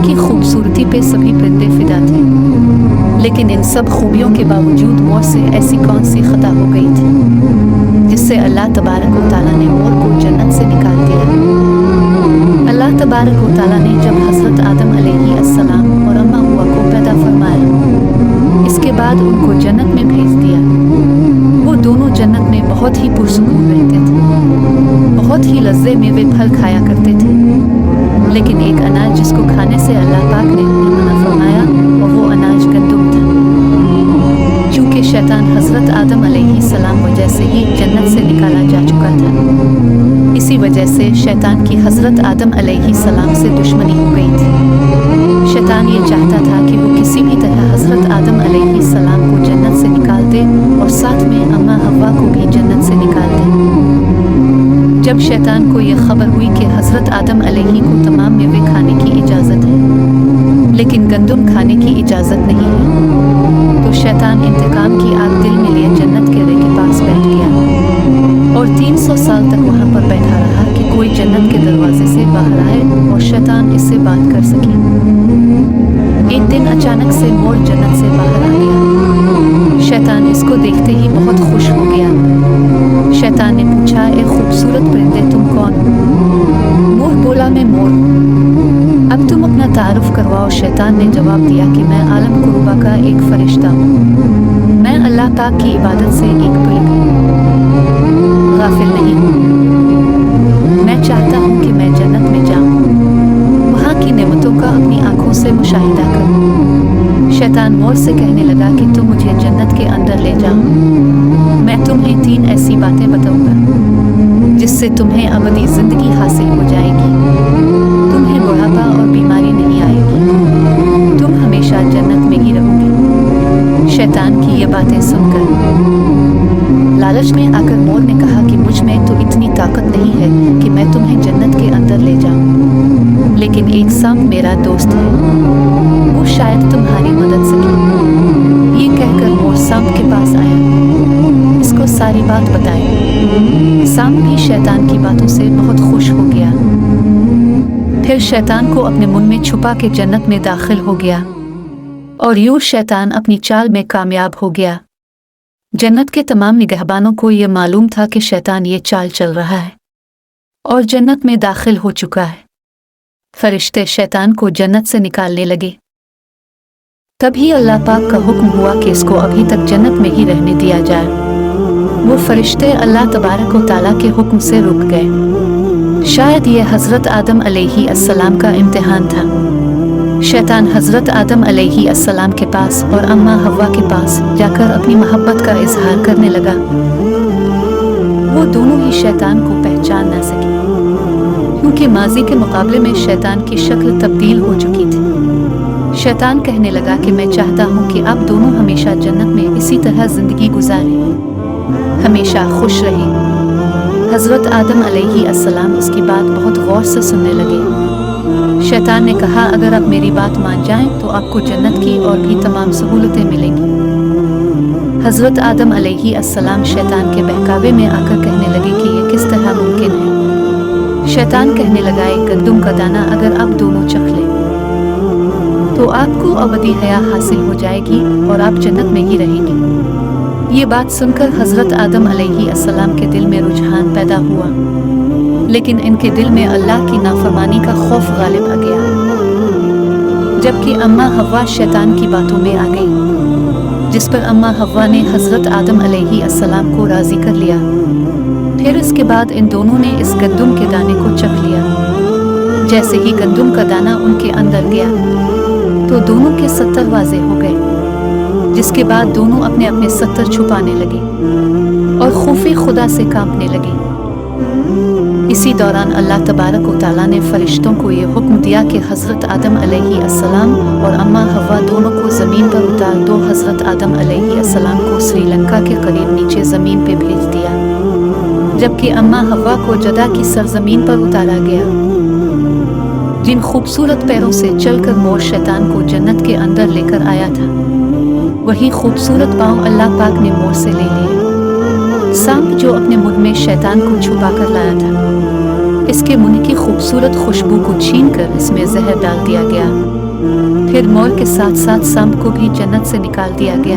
की खूबसूरती पे सभी परिंदे फिदा थे, लेकिन इन सब खूबियों के बावजूद मोर से ऐसी कौन सी खता हो गई थी जिससे अल्लाह तबारक व तआला ने मोर को जन्नत से निकाल दिया। अल्लाह तबारक व तआला ने जब हज़रत आदम अलैहिस्सलाम और अम्मा हव्वा को पैदा फरमाया, इसके बाद उनको जन्नत में भेज दिया। वो दोनों जन्नत में बहुत ही पुरसुकून रहते थे, बहुत ही लज़्ज़े में वे फल खाया करते थे, लेकिन एक अनाज जिसको खाने से अल्लाह पाक ने उन्हें मना फरमाया और वो अनाज गंदुम था। चूँकि शैतान हज़रत आदम अलैहिस्सलाम वजह से ही जन्नत से निकाला जा चुका था, इसी वजह से शैतान की हज़रत आदम अलैहिस्सलाम से दुश्मनी हो गई थी। शैतान ये चाहता था कि वो किसी भी तरह हज़रत आदम अलैहिस्सलाम को जन्नत से निकाल दे और साथ में अम्मा हव्वा को भी जन्नत से निकाल दे। जब शैतान को ये खबर हुई कि हज़रत आदम अलैहि को तमाम मेवे खाने की इजाज़त है, लेकिन गंदुम खाने की इजाज़त नहीं है, तो शैतान इंतकाम की आग दिल में लिए जन्नत के रे के पास बैठ गया और 300 साल तक वहाँ पर बैठा रहा कि कोई जन्नत के दरवाजे से बाहर आए और शैतान इससे बात कर सके। एक दिन अचानक से मोर जन्नत से बाहर आ गया। शैतान इसको देखते ही बहुत खुश हो गया। शैतान ने पूछा, ए खूबसूरत परिंदे, तुम कौन हो? मोर बोला, मैं मोर हूँ। अब तुम अपना तारुफ करवाओ। शैतान ने जवाब दिया कि मैं आलम कुरुबा का एक फरिश्ता हूँ, मैं अल्लाह पाक की इबादत से एक बिल्कुल गाफिल नहीं हूँ। मैं चाहता हूँ कि मैं जन्नत में जाऊँ, वहाँ की नेमतों का अपनी आंखों से मुशाहिदा करूँ। शैतान मोर से कहने लगा कि तुम मुझे जन्नत के अंदर ले जाओ, मैं तुम्हें 3 ऐसी बातें बताऊंगा जिससे तुम्हें अबदी जिंदगी हासिल हो जाएगी, तुम्हें बुढ़ापा और बीमारी नहीं आएगी, तुम हमेशा जन्नत में ही रहोगे। शैतान की ये बातें सुनकर लालच में आकर मोर ने कहा कि मुझ में तो इतनी ताकत नहीं है कि मैं तुम्हें जन्नत के अंदर ले जाऊं, लेकिन एक सांप मेरा दोस्त है, वो शायद तुम्हारी मदद सके। ये कहकर मोर सांप के पास आया, इसको सारी बात बताई। सांप भी शैतान की बातों से बहुत खुश हो गया। फिर शैतान को अपने मुंह में छुपा के जन्नत में दाखिल हो गया और यूं शैतान अपनी चाल में कामयाब हो गया। जन्नत के तमाम निगहबानों को यह मालूम था कि शैतान ये चाल चल रहा है और जन्नत में दाखिल हो चुका है। फरिश्ते शैतान को जन्नत से निकालने लगे। तभी अल्लाह पाक का हुक्म हुआ कि इसको अभी तक जन्नत में ही रहने दिया जाए। वो फरिश्ते अल्लाह तबारक व तआला के हुक्म से रुक गए। शायद ये हज़रत आदम अलैहिस्सलाम का इम्तिहान था। शैतान हज़रत आदम अलैहिस्सलाम के पास और अम्मा हव्वा के पास जाकर अपनी मोहब्बत का इजहार करने लगा। वो दोनों ही शैतान को पहचान न सके, क्योंकि माजी के मुकाबले में शैतान की शक्ल तब्दील हो चुकी थी। शैतान कहने लगा कि मैं चाहता हूँ कि आप दोनों हमेशा जन्नत में इसी तरह ज़िंदगी गुजारें, हमेशा खुश रहें। हज़रत आदम अलैहिस्सलाम इसकी बात बहुत गौर से सुनने लगे। शैतान ने कहा, अगर आप मेरी बात मान जाएं तो आपको जन्नत की और भी तमाम सहूलतें मिलेंगी। हज़रत आदम अलैहिस्सलाम शैतान के बहकावे में आकर कहने लगे कि ये किस तरह मुमकिन है। शैतान कहने लगा, एक गंदुम का दाना अगर आप दोनों चख लें तो आपको अबदी हया हासिल हो जाएगी और आप जन्नत में ही रहेंगे। ये बात सुनकर हज़रत आदम अलैहिस्सलाम के दिल में रुझान पैदा हुआ, लेकिन इनके दिल में अल्लाह की नाफरमानी का खौफ गालिब आ गया। जबकि अम्मा हव्वा शैतान की बातों में आ गई, जिस पर अम्मा हव्वा ने हज़रत आदम अलैहिस्सलाम को राज़ी कर लिया। फिर इसके बाद इन दोनों ने इस गंदुम के दाने को चख लिया। जैसे ही गंदुम का दाना उनके अंदर गया तो दोनों के 70 वाजे हो गए, जिसके बाद दोनों अपने अपने 70 छुपाने लगे और खौफे खुदा से कांपने लगे। इसी दौरान अल्लाह तबारक व तआला ने फरिश्तों को ये हुक्म दिया कि हज़रत आदम अलैहिस्सलाम और अम्मा हव्वा दोनों को ज़मीन पर उतार दो। हज़रत आदम अलैहिस्सलाम को श्रीलंका के करीब नीचे ज़मीन पे भेज दिया, जबकि अम्मा हव्वा को जदा की सरजमीन पर उतारा गया। जिन खूबसूरत पैरों से चलकर मोर शैतान को जन्नत के अंदर लेकर आया था, वही खूबसूरत पाँव अल्लाह पाक ने मोर से ले लिए। सांप जो अपने मुंह में शैतान को छुपा कर लाया था, اس کے منہ کی خوبصورت خوشبو کو چھین کر اس میں زہر ڈال دیا گیا۔ پھر مور کے ساتھ ساتھ سانپ کو بھی جنت سے نکال دیا گیا۔